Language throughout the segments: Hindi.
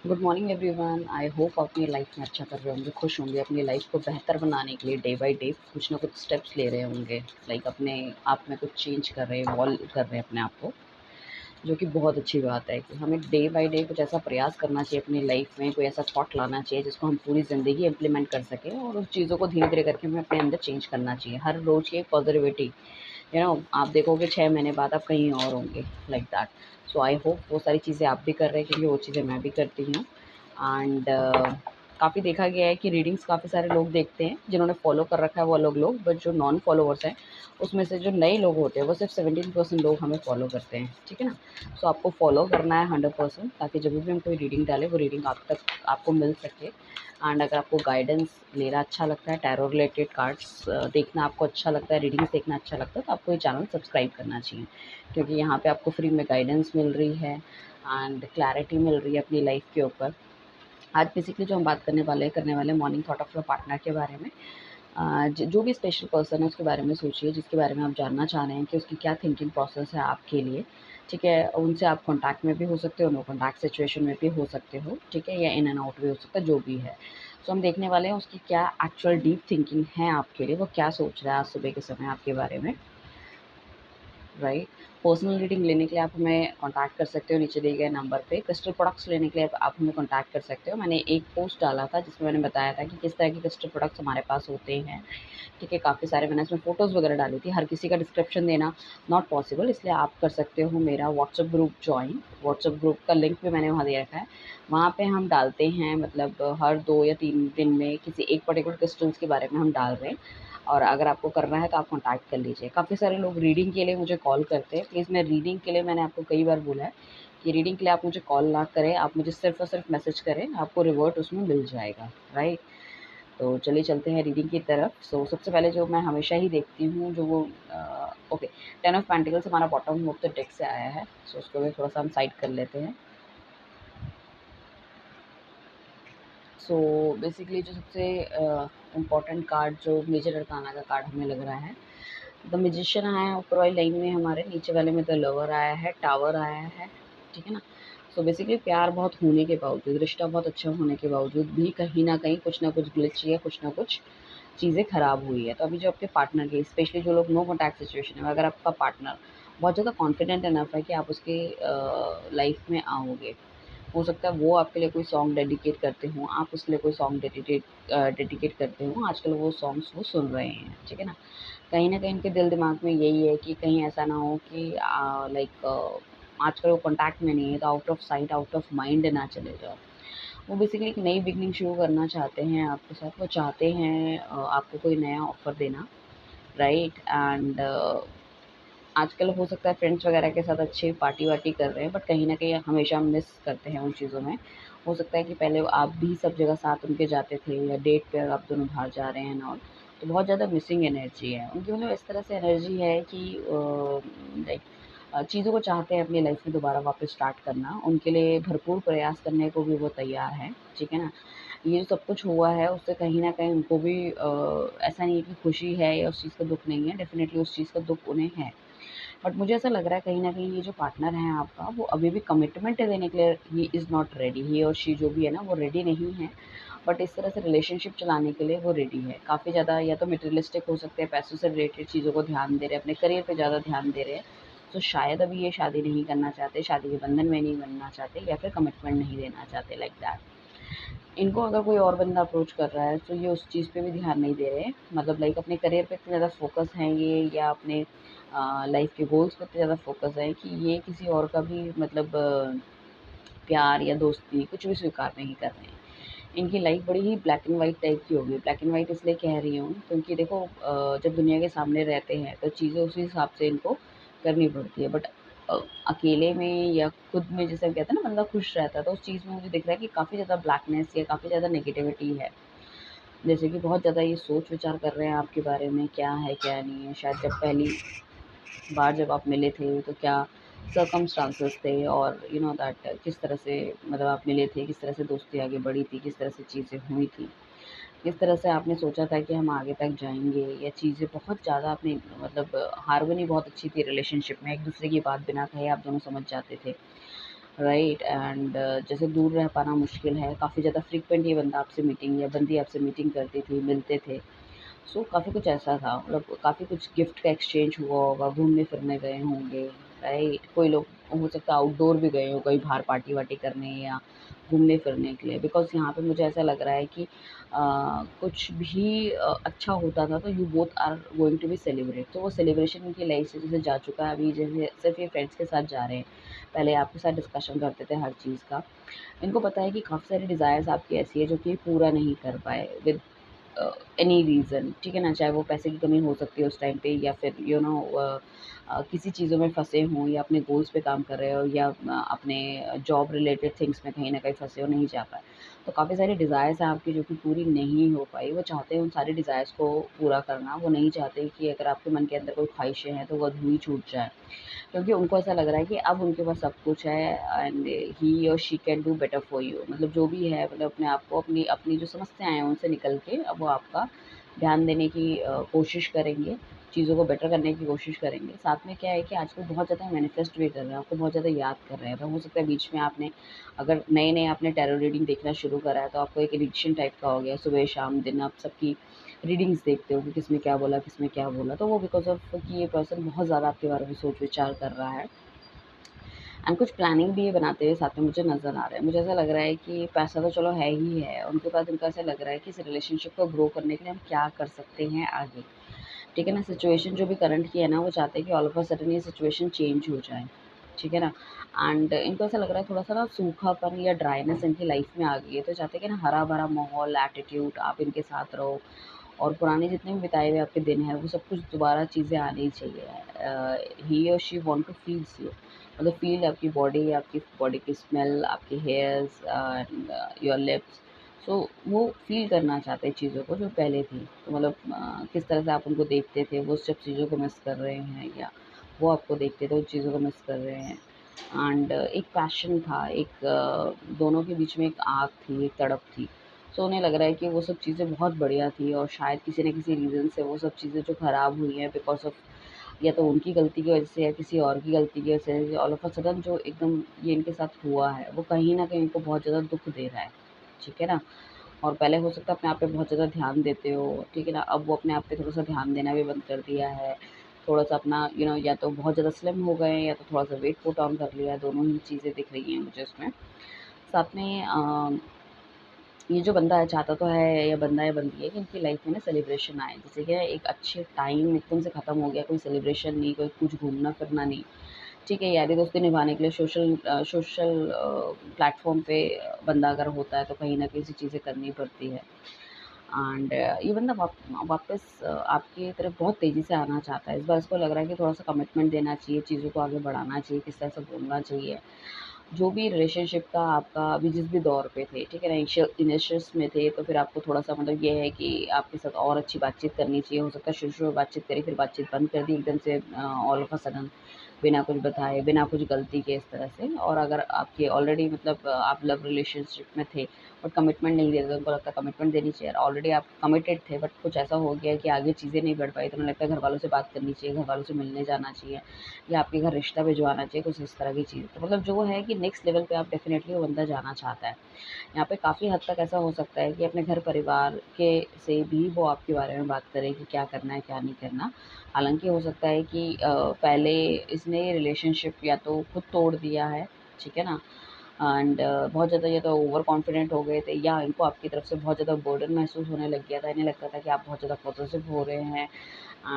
Good morning everyone. I hope अपनी लाइफ में अच्छा कर रहे होंगे, खुश होंगे, अपनी लाइफ को बेहतर बनाने के लिए डे बाय डे कुछ ना कुछ स्टेप्स ले रहे होंगे। लाइक अपने आप में कुछ चेंज कर रहे हैं, इवॉल्व कर रहे हैं अपने आप को, जो कि बहुत अच्छी बात है कि हमें डे बाय डे कुछ ऐसा प्रयास करना चाहिए अपनी लाइफ में, कोई ऐसा थॉट लाना चाहिए जिसको हम पूरी ज़िंदगी इम्प्लीमेंट कर सकें और उस चीज़ों को धीरे धीरे करके हमें अपने अंदर चेंज करना चाहिए। हर रोज़ की एक पॉजिटिविटी, आप देखोगे 6 महीने बाद आप कहीं और होंगे, like that. So I hope वो सारी चीज़ें आप भी कर रहे हैं, क्योंकि वो चीज़ें मैं भी करती हूँ। एंड काफ़ी देखा गया है कि रीडिंग्स काफ़ी सारे लोग देखते हैं, जिन्होंने फॉलो कर रखा है वो अलग लोग, बट जो नॉन फॉलोवर्स हैं उसमें से जो नए लोग होते हैं वो सिर्फ 17% लोग हमें फॉलो करते हैं, ठीक है ना। सो आपको फॉलो करना है 100%, ताकि जब भी हम कोई रीडिंग डालें वो रीडिंग आप तक आपको मिल सके। एंड अगर आपको गाइडेंस लेना अच्छा लगता है, टैरो रिलेटेड कार्ड्स देखना आपको अच्छा लगता है, रीडिंग्स देखना अच्छा लगता है, तो आपको ये चैनल सब्सक्राइब करना चाहिए, क्योंकि यहाँ पे आपको फ्री में गाइडेंस मिल रही है एंड क्लैरिटी मिल रही है अपनी लाइफ के ऊपर। आज बेसिकली जो हम बात करने वाले morning thought of your partner के बारे में। जो भी स्पेशल पर्सन है उसके बारे में सोचिए, जिसके बारे में आप जानना चाह रहे हैं कि उसकी क्या थिंकिंग प्रोसेस है आपके लिए, ठीक है। उनसे आप कॉन्टैक्ट में भी हो सकते हो, नो कॉन्टैक्ट सिचुएशन में भी हो सकते हो, ठीक है, या इन एंड आउट भी हो सकता है, जो भी है। सो हम देखने वाले हैं उसकी क्या एक्चुअल डीप थिंकिंग है आपके लिए, वो क्या सोच रहा है आज सुबह के समय आपके बारे में, राइट। पर्सनल रीडिंग लेने के लिए आप हमें कॉन्टैक्ट कर सकते हो नीचे दिए गए नंबर पे। क्रिस्टल प्रोडक्ट्स लेने के लिए आप हमें कॉन्टैक्ट कर सकते हो। मैंने एक पोस्ट डाला था जिसमें मैंने बताया था कि किस तरह के क्रिस्टल प्रोडक्ट्स हमारे पास होते हैं, ठीक है। काफ़ी सारे मैंने उसमें फ़ोटोज़ वगैरह डाली थी। हर किसी का डिस्क्रिप्शन देना नॉट पॉसिबल, इसलिए आप कर सकते हो मेरा WhatsApp group join. WhatsApp group का लिंक भी मैंने वहाँ दे रखा है। वहाँ पे हम डालते हैं, मतलब हर 2 या 3 दिन में किसी एक पर्टिकुलर क्रिस्टल्स के बारे में हम डाल रहे हैं, और अगर आपको करना है तो आप कॉन्टैक्ट कर लीजिए। काफ़ी सारे लोग रीडिंग के लिए मुझे कॉल करते हैं। प्लीज़, मैं रीडिंग के लिए मैंने आपको कई बार बोला है कि रीडिंग के लिए आप मुझे कॉल ना करें, आप मुझे सिर्फ़ और सिर्फ मैसेज करें, आपको रिवर्ट उसमें मिल जाएगा, राइट। तो चलिए चलते हैं रीडिंग की तरफ। सो सबसे पहले जो मैं हमेशा ही देखती हूँ, जो वो ओके, 10 ऑफ पेंटिकल्स हमारा बॉटम ऑफ द डेक से आया है। सो उसको भी थोड़ा-सा हम साइड कर लेते हैं। सो बेसिकली जो सबसे इम्पोर्टेंट कार्ड, जो मेजर अरकाना का कार्ड हमें लग रहा है, द मैजिशियन आया है ऊपर वाली लाइन में हमारे, नीचे वाले में द लवर आया है, टावर आया है, ठीक है ना। सो बेसिकली प्यार बहुत होने के बावजूद, रिश्ता बहुत अच्छा होने के बावजूद भी कहीं न कहीं कुछ ना कुछ ग्लिच या कुछ ना कुछ चीज़ें ख़राब हुई है। तो अभी जो आपके पार्टनर की, स्पेशली जो लोग नो कॉन्टैक्ट सिचुएशन है, अगर आपका पार्टनर बहुत ज़्यादा कॉन्फिडेंट इनफ है कि आप उसके लाइफ़ में आओगे, हो सकता है वो आपके लिए कोई सॉन्ग डेडिकेट करते हों, आप उसके लिए कोई सॉन्ग डेडिकेट करते हों, आजकल वो सॉन्ग्स वो सुन रहे हैं, ठीक है ना। कहीं न कहीं उनके दिल दिमाग में यही है कि कहीं ऐसा ना हो कि आजकल वो कॉन्टैक्ट में नहीं है, तो out of sight out of mind ना चले जाओ। वो बेसिकली एक नई बिगिनिंग शुरू करना चाहते हैं आपके साथ, वो चाहते हैं आपको कोई नया ऑफ़र देना, राइट। एंड आजकल हो सकता है फ्रेंड्स वगैरह के साथ अच्छी पार्टी-वार्टी कर रहे हैं, बट कहीं न कहीं हमेशा हम मिस करते हैं उन चीज़ों में। हो सकता है कि पहले आप भी सब जगह साथ उनके जाते थे, या डेट पे आप दोनों बाहर जा रहे हैं एंड ऑल, तो बहुत ज़्यादा मिसिंग एनर्जी है। उनकी मतलब इस तरह से एनर्जी है कि लाइक चीज़ों को चाहते हैं अपनी लाइफ़ में दोबारा वापस स्टार्ट करना, उनके लिए भरपूर प्रयास करने को भी वो तैयार हैं, ठीक है ना। ये जो सब कुछ हुआ है उससे कहीं न कहीं उनको भी ऐसा नहीं है कि खुशी है या उस चीज़ का दुःख नहीं है, डेफ़िनेटली उस चीज़ का दुःख उन्हें है। बट मुझे ऐसा लग रहा है कहीं न कहीं ये जो पार्टनर है आपका, वो अभी भी कमिटमेंट देने के लिए ही इज़ नॉट रेडी, ही और शी जो भी है ना, वो रेडी नहीं है। बट इस तरह से रिलेशनशिप चलाने के लिए वो रेडी है। काफ़ी ज़्यादा या तो मटेरियलिस्टिक हो सकते हैं, पैसों से रिलेटेड चीज़ों को ध्यान दे रहे हैं, अपने करियर पे ज़्यादा ध्यान दे रहे हैं। तो शायद अभी ये शादी नहीं करना चाहते, शादी के बंधन में नहीं बनना चाहते, या फिर कमिटमेंट नहीं देना चाहते, लाइक दैट। इनको अगर कोई और बंदा अप्रोच कर रहा है तो ये उस चीज़ पे भी ध्यान नहीं दे रहे हैं। मतलब लाइक अपने करियर पे इतने ज़्यादा फ़ोकस हैं ये, या अपने लाइफ़ के गोल्स पे इतने ज़्यादा फ़ोकस है कि ये किसी और का भी मतलब प्यार या दोस्ती कुछ भी स्वीकार नहीं कर रहे हैं। इनकी लाइफ़ बड़ी ही ब्लैक एंड व्हाइट टाइप की हो गई। ब्लैक एंड व्हाइट इसलिए कह रही हूँ क्योंकि देखो, जब दुनिया के सामने रहते हैं तो चीज़ें उसी हिसाब से इनको करनी पड़ती है। बट अकेले में या खुद में, जैसे हम कहते हैं ना, बंदा खुश रहता है, तो उस चीज़ में मुझे दिख रहा है कि काफ़ी ज़्यादा ब्लैकनेस या काफ़ी ज़्यादा नेगेटिविटी है। जैसे कि बहुत ज़्यादा ये सोच विचार कर रहे हैं आपके बारे में, क्या है क्या नहीं है। शायद जब पहली बार जब आप मिले थे तो क्या सर्कमस्टांसेस थे, और यू नो दैट किस तरह से, मतलब आप मिले थे, किस तरह से दोस्ती आगे बढ़ी थी, किस तरह से चीज़ें हुई थी, किस तरह से आपने सोचा था कि हम आगे तक जाएँगे, या चीज़ें बहुत ज़्यादा आपने, मतलब हार्मनी बहुत अच्छी थी रिलेशनशिप में, एक-दूसरे की बात बिना कहे आप दोनों समझ जाते थे। राइट एंड जैसे दूर रह पाना मुश्किल है, काफ़ी ज़्यादा फ्रीक्वेंट ये बंदा आपसे मीटिंग या बंदी आपसे मीटिंग करती थी, मिलते थे। सो काफ़ी कुछ ऐसा था, मतलब काफ़ी कुछ गिफ्ट का एक्सचेंज हुआ होगा, घूमने-फिरने गए होंगे, राइट? कोई लोग हो सकता है आउटडोर भी गए हों, कहीं बाहर पार्टी-वार्टी करने या घूमने-फिरने के लिए। बिकॉज़ यहाँ पे मुझे ऐसा लग रहा है कि कुछ भी अच्छा होता था तो you both are going to be celebrate. तो वो सेलिब्रेशन इनकी लाइफ़ से जैसे जा चुका है, अभी जैसे सिर्फ़ ये फ्रेंड्स के साथ जा रहे हैं। पहले आपके साथ डिस्कशन करते थे हर चीज़ का। इनको पता है कि काफ़ी सारी डिज़ायर्स आपकी ऐसी है जो कि पूरा नहीं कर पाए विद एनी रीज़न, ठीक है ना? चाहे वो पैसे की कमी हो सकती है उस टाइम पे या फिर किसी चीज़ों में फँसे हों या अपने गोल्स पे काम कर रहे हो या अपने जॉब रिलेटेड थिंग्स में कहीं न कहीं फँसे हो, नहीं जा पाए। तो काफ़ी सारी डिज़ायर्स हैं आपकी जो कि पूरी नहीं हो पाई। वो चाहते हैं उन सारी डिज़ायर्स को पूरा करना, वो नहीं चाहते कि अगर आपके मन के अंदर कोई ख़्वाहिशें हैं तो वो अधूरी छूट जाएँ। क्योंकि उनको ऐसा लग रहा है कि अब उनके पास सब कुछ है एंड ही और she can do better for you, मतलब जो भी है, मतलब अपने आप को अपनी अपनी जो समस्याएँ हैं उनसे निकल के अब वो आपका ध्यान देने की कोशिश करेंगे, चीज़ों को बेटर करने की कोशिश करेंगे। साथ में क्या है कि आजकल बहुत ज़्यादा मैनिफेस्ट भी कर रहे हैं, आपको बहुत ज़्यादा याद कर रहे हैं। तो हो सकता है बीच में आपने अगर नए-नए आपने टैरो रीडिंग देखना शुरू करा है तो आपको एक एडिक्शन टाइप का हो गया है, सुबह शाम दिन आप सबकी रीडिंग्स देखते हो कि किसने क्या बोला, किसने क्या बोला। तो वो बिकॉज़ ऑफ़ कि ये पर्सन बहुत ज़्यादा आपके बारे में सोच-विचार कर रहा है एंड कुछ प्लानिंग भी ये बनाते हुए साथ में मुझे नज़र आ रहा है। मुझे ऐसा लग रहा है कि पैसा तो चलो है ही है, उनके पास उनको ऐसा लग रहा है कि इस रिलेशनशिप को ग्रो करने के लिए हम क्या कर सकते हैं आगे। ठीक है ना? सिचुएशन जो भी करंट की है ना, वो चाहते हैं कि ऑल ऑफ अ सडन ये सिचुएशन चेंज हो जाए। ठीक है ना? एंड इनको ऐसा लग रहा है थोड़ा-सा ना सूखापन या ड्राइनेस इनकी लाइफ़ में आ गई है, तो चाहते हैं कि ना हरा-भरा माहौल, एटीट्यूड आप इनके साथ रहो और पुराने जितने भी बिताए हुए आपके दिन हैं, वो सब कुछ दोबारा चीज़ें आनी चाहिए। ही और she want to feels you, मतलब फ़ील आपकी बॉडी की स्मेल, आपके hairs and your lips. So वो फ़ील करना चाहते हैं चीज़ों को जो पहले थी। तो मतलब किस तरह से आप उनको देखते थे, वो सब चीज़ों को मिस कर रहे हैं या वो आपको देखते थे, उन चीज़ों को मिस कर रहे हैं। एंड एक पैशन था, एक दोनों के बीच में एक आग थी, एक तड़प थी। सो उन्हें लग रहा है कि वो सब चीज़ें बहुत बढ़िया थी और शायद किसी न किसी रीज़न से वो सब चीज़ें जो ख़राब हुई हैं बिकॉज़ ऑफ़ या तो उनकी गलती की वज़ह से या किसी और की गलती की वज़ह से ऑल ऑफ़ अ सडन जो एकदम ये इनके साथ हुआ है, वो कहीं न कहीं इनको बहुत ज़्यादा दुःख दे रहा है। ठीक है ना? और पहले हो सकता है अपने आप पे बहुत ज़्यादा ध्यान देते हो, ठीक है ना? अब वो अपने आप पे थोड़ा-सा ध्यान देना भी बंद कर दिया है। थोड़ा-सा अपना या तो बहुत ज़्यादा स्लिम हो गए हैं या तो थोड़ा-सा वेट पुट ऑन कर लिया है, दोनों ही चीज़ें दिख रही हैं मुझे उसमें। साथ में ये जो बंदा है चाहता तो है या बंदा या बंदी है कि इनकी लाइफ में ना सेलिब्रेशन आए। जैसे कि एक अच्छे टाइम एकदम से ख़त्म हो गया, कोई सेलिब्रेशन नहीं, कोई कुछ घूमना-फिरना नहीं। ठीक है, यारी-दोस्ती निभाने के लिए सोशल प्लेटफ़ॉर्म पे बंदा अगर होता है तो कहीं न कहीं ऐसी चीज़ें करनी पड़ती है। एंड ये बंदा वापस आपकी तरफ बहुत तेज़ी से आना चाहता है। इस बार इसको लग रहा है कि थोड़ा-सा कमिटमेंट देना चाहिए, चीज़ों को आगे बढ़ाना चाहिए, किस तरह से बोलना चाहिए। जो भी रिलेशनशिप का आपका अभी जिस भी दौर पे थे, ठीक है ना? इनिशियल्स में थे, तो फिर आपको थोड़ा-सा मतलब ये है कि आपके साथ और अच्छी बातचीत करनी चाहिए। हो सकता है शुरू-शुरू में बातचीत करी, फिर बातचीत बंद कर दी एकदम से ऑल ऑफ अ सडन, बिना कुछ बताए, बिना कुछ गलती के इस तरह से। और अगर आपके ऑलरेडी मतलब आप लव रिलेशनशिप में थे बट कमिटमेंट नहीं दे रहे थे, उनको लगता है कमिटमेंट देनी चाहिए। ऑलरेडी आप कमिटेड थे बट कुछ ऐसा हो गया है कि आगे चीज़ें नहीं बढ़ पाई, तो उन्हें लगता है घरवालों से बात करनी चाहिए, घरवालों से मिलने जाना चाहिए या आपके घर रिश्ता भिजवाना चाहिए, कुछ इस तरह की चीज़। तो मतलब जो है कि नेक्स्ट लेवल पे आप डेफ़िनेटली वो बंदा जाना चाहता है। यहाँ पे काफ़ी हद तक ऐसा हो सकता है कि अपने घर परिवार के से भी वो आपके बारे में बात करे कि क्या करना है, क्या नहीं करना। हालाँकि हो सकता है कि पहले इसने रिलेशनशिप या तो खुद तोड़ दिया है, ठीक है ना? एंड बहुत ज़्यादा या तो ओवर कॉन्फिडेंट हो गए थे या इनको आपकी तरफ से बहुत ज़्यादा बर्डन महसूस होने लग गया था। इन्हें लगता था कि आप बहुत ज़्यादा पॉसेसिव हो रहे हैं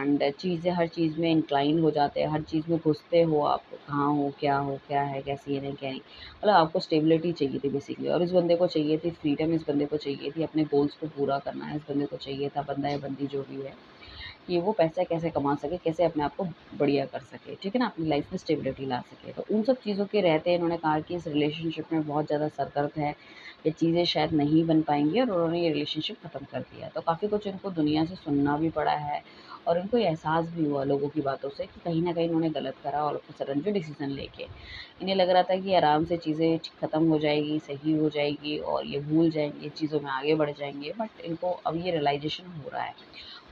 एंड चीज़ें हर चीज़ में इंक्लाइन हो जाते हैं, हर चीज़ में घुसते हो आप, कहाँ हो, क्या है, कैसी है, नहीं क्या नहीं। मतलब आपको स्टेबिलिटी चाहिए थी बेसिकली और इस बंदे को चाहिए थी फ्रीडम, इस बंदे को चाहिए थी अपने गोल्स को पूरा करना, इस बंदे को चाहिए था बंदा या बंदी जो भी है कि वो पैसा कैसे कमा सके, कैसे अपने आप को बढ़िया कर सके, ठीक है ना? अपनी लाइफ़ में स्टेबिलिटी ला सके। तो उन सब चीज़ों के रहते इन्होंने कहा कि इस रिलेशनशिप में बहुत ज़्यादा सतर्क है, ये चीज़ें शायद नहीं बन पाएँगी और उन्होंने ये रिलेशनशिप ख़त्म कर दिया। तो काफ़ी कुछ इनको दुनिया से सुनना भी पड़ा है और उनको ये एहसास भी हुआ लोगों की बातों से कि कहीं न कहीं इन्होंने गलत करा ऑल ऑफ अ सडन जो डिसीज़न लेके। इन्हें लग रहा था कि आराम से चीज़ें ख़त्म हो जाएगी, सही हो जाएगी और ये भूल जाएँगे, चीज़ों में आगे बढ़ जाएँगे, बट इनको अब ये रियलाइज़ेशन हो रहा है।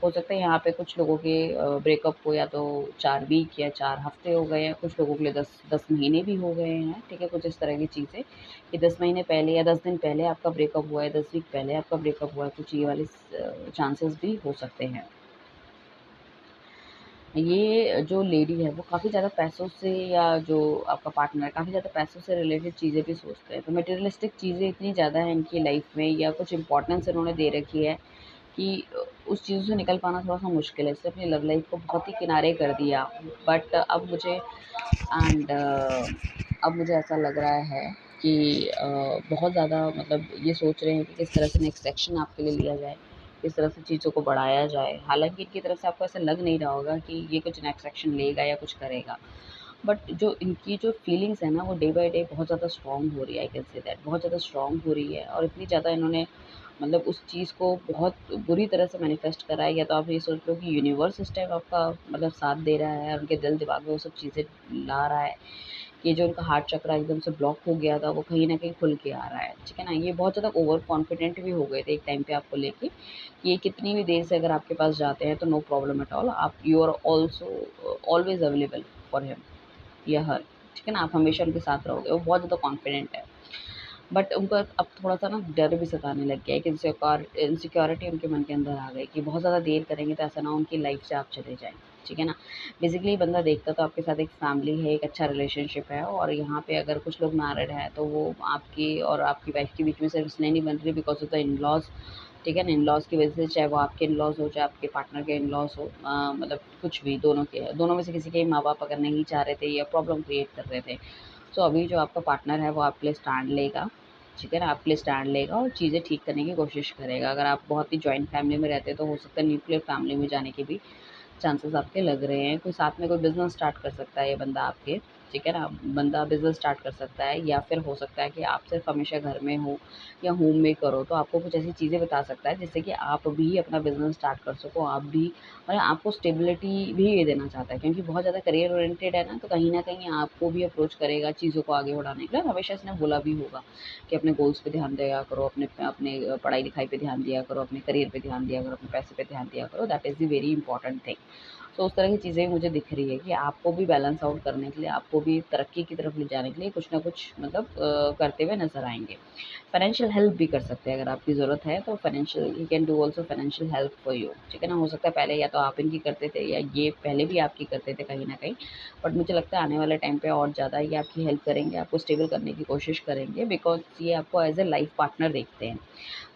हो सकता है यहाँ पे कुछ लोगों के ब्रेकअप को या तो 4 वीक या 4 हफ़्ते हो गए हैं, कुछ लोगों के लिए 10 महीने भी हो गए हैं, ठीक है? कुछ इस तरह की चीज़ें कि 10 महीने पहले या 10 दिन पहले आपका ब्रेकअप हुआ है, 10 वीक पहले आपका ब्रेकअप हुआ है, कुछ ये वाले चांसेस भी हो सकते हैं। ये जो लेडी है वो काफ़ी ज़्यादा पैसों से या जो आपका पार्टनर है काफ़ी ज़्यादा पैसों से रिलेटेड चीज़ें भी सोचते हैं। तो मटेरियलिस्टिक चीज़ें इतनी ज़्यादा हैं इनकी लाइफ़ में या कुछ इम्पोर्टेंस इन्होंने दे रखी है कि उस चीज़ों से निकल पाना थोड़ा-सा मुश्किल है। इसने अपनी लव लाइफ़ को बहुत ही किनारे कर दिया। बट अब मुझे ऐसा लग रहा है कि बहुत ज़्यादा मतलब ये सोच रहे हैं कि किस तरह से नेक्स्ट एक्शन आपके लिए लिया जाए, किस तरह से चीज़ों को बढ़ाया जाए। हालाँकि इनकी तरफ से आपको ऐसा लग नहीं रहा होगा कि ये कुछ नेक्स्ट एक्शन लेगा या कुछ करेगा। बट जो इनकी जो फीलिंग्स है ना वो डे बाय डे बहुत ज़्यादा स्ट्रॉन्ग हो रही है, आई कैन से दैट बहुत ज़्यादा स्ट्रॉन्ग हो रही है और इतनी ज़्यादा इन्होंने मतलब उस चीज़ को बहुत बुरी तरह से मैनिफेस्ट करा है। या तो आप ये सोच लो कि यूनिवर्स इस टाइम आपका मतलब साथ दे रहा है, उनके दिल दिमाग में वो सब चीज़ें ला रहा है कि जो उनका हार्ट चक्रा एकदम से ब्लॉक हो गया था वो कहीं न कहीं खुल के आ रहा है, ठीक है ना? ये बहुत ज़्यादा ओवर कॉन्फिडेंट भी हो गए थे एक टाइम पे आपको लेके, कि ये कितनी भी देर से अगर आपके पास जाते हैं तो नो प्रॉब्लम एट ऑल, आप you are also always available for him या हर, ठीक है ना? आप हमेशा उनके साथ रहोगे, वो बहुत ज़्यादा कॉन्फिडेंट है। बट उनको अब थोड़ा-सा ना डर भी सताने लग गया है कि इनसिक्योरिटी उनके मन के अंदर आ गई कि बहुत ज़्यादा देर करेंगे तो ऐसा ना हो उनकी लाइफ़ से आप चले जाएँ, ठीक है ना? बेसिकली बंदा देखता तो आपके साथ एक फैमिली है, एक अच्छा रिलेशनशिप है और यहाँ पे अगर कुछ लोग मैरिड हैं तो वो आपकी और आपकी वाइफ़ के बीच में सिर्फ इसलिए नहीं बन रही बिकॉज़ ऑफ़ द इन-लॉज़, ठीक है ना? इन-लॉज़ की वज़ह से चाहे वो आपके इन-लॉज़ हो, चाहे आपके पार्टनर के इन-लॉज़ हो, मतलब कुछ भी दोनों में से किसी के माँ-बाप अगर नहीं चाह रहे थे या प्रॉब्लम क्रिएट कर रहे थे, सो अभी जो आपका पार्टनर है वो आपके लिए स्टैंड लेगा, ठीक है ना? आपके लिए स्टैंड लेगा और चीज़ें ठीक करने की कोशिश करेगा। अगर आप बहुत ही जॉइंट फैमिली में रहते हैं तो हो सकता है न्यूक्लियर फैमिली में जाने के भी चांसेस आपके लग रहे हैं। कोई साथ में कोई बिज़नेस स्टार्ट कर सकता है ये बंदा आपके, ठीक है ना? बंदा बिज़नेस स्टार्ट कर सकता है या फिर हो सकता है कि आप सिर्फ़ हमेशा घर में हो या होममेकर हो, तो आपको कुछ ऐसी चीज़ें बता सकता है जिससे कि आप भी अपना बिज़नेस स्टार्ट कर सको, आप भी मतलब आपको स्टेबिलिटी भी ये देना चाहता है क्योंकि बहुत ज़्यादा करियर ओरिएंटेड है ना, तो कहीं न कहीं आपको भी अप्रोच करेगा चीज़ों को आगे बढ़ाने के लिए और हमेशा इसने बोला भी होगा कि अपने गोल्स पे ध्यान दिया करो, अपने अपने पढ़ाई-लिखाई पे ध्यान दिया करो, अपने करियर पे ध्यान दिया करो, अपने पैसे पे ध्यान दिया करो, that is the very important thing. तो उस तरह की चीज़ें मुझे दिख रही है कि आपको भी बैलेंस आउट करने के लिए, आपको भी तरक्की की तरफ ले जाने के लिए कुछ ना कुछ मतलब करते हुए नज़र आएँगे। फाइनेंशियल हेल्प भी कर सकते हैं अगर आपकी ज़रूरत है तो financial he can do also financial help for you, ठीक है ना? हो सकता है पहले या तो आप इनकी करते थे या ये पहले भी आपकी करते थे कहीं न कहीं। बट मुझे लगता है आने वाले टाइम पे और ज़्यादा ये आपकी हेल्प करेंगे, आपको स्टेबल करने की कोशिश करेंगे बिकॉज़ ये आपको एज़ अ लाइफ़ पार्टनर देखते हैं।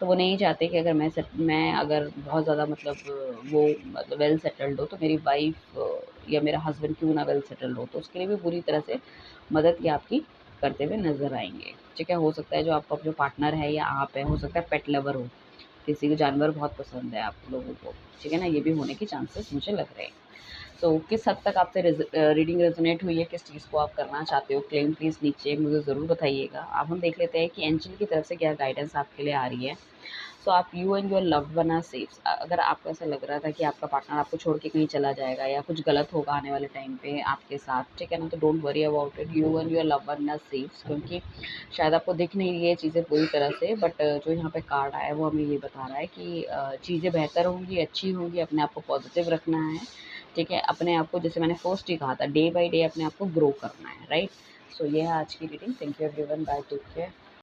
तो वो नहीं चाहते कि अगर मैं अगर बहुत ज़्यादा मतलब वो मतलब वेल सेटल्ड हो तो मेरी वाइफ़ या मेरा हस्बैंड क्यों ना वेल सेटल्ड हो, तो उसके लिए भी पूरी तरह से मदद ये आपकी करते हुए नज़र आएँगे, ठीक है? हो सकता है जो आपका जो पार्टनर है या आप हैं, हो सकता है पेट लवर हो, किसी को जानवर बहुत पसंद है आप लोगों को, ठीक है ना? ये भी होने के चांसेस मुझे लग रहे हैं। तो किस हद तक आपसे रीडिंग रेज़ोनेट हुई है, किस चीज़ को आप करना चाहते हो, क्लेम प्लीज़ नीचे मुझे ज़रूर बताइएगा। अब हम देख लेते हैं कि एंजल की तरफ से क्या गाइडेंस आपके लिए आ रही है। सो आप you and your loved one are safe. अगर आपको ऐसा लग रहा था कि आपका पार्टनर आपको छोड़ के कहीं चला जाएगा या कुछ गलत होगा आने वाले टाइम पे आपके साथ, ठीक है ना? तो don't worry about it, you and your loved one are safe क्योंकि शायद आपको दिख नहीं रही है चीज़ें पूरी तरह से बट जो यहाँ पे कार्ड आया है वो हमें ये बता रहा है कि चीज़ें बेहतर होंगी, अच्छी होंगी, अपने आप को पॉजिटिव रखना है, ठीक है? अपने आप को जैसे मैंने फर्स्ट ही कहा था डे बाय डे अपने आप को ग्रो करना है, राइट? सो ये है आज की reading. Thank you everyone, bye, take care.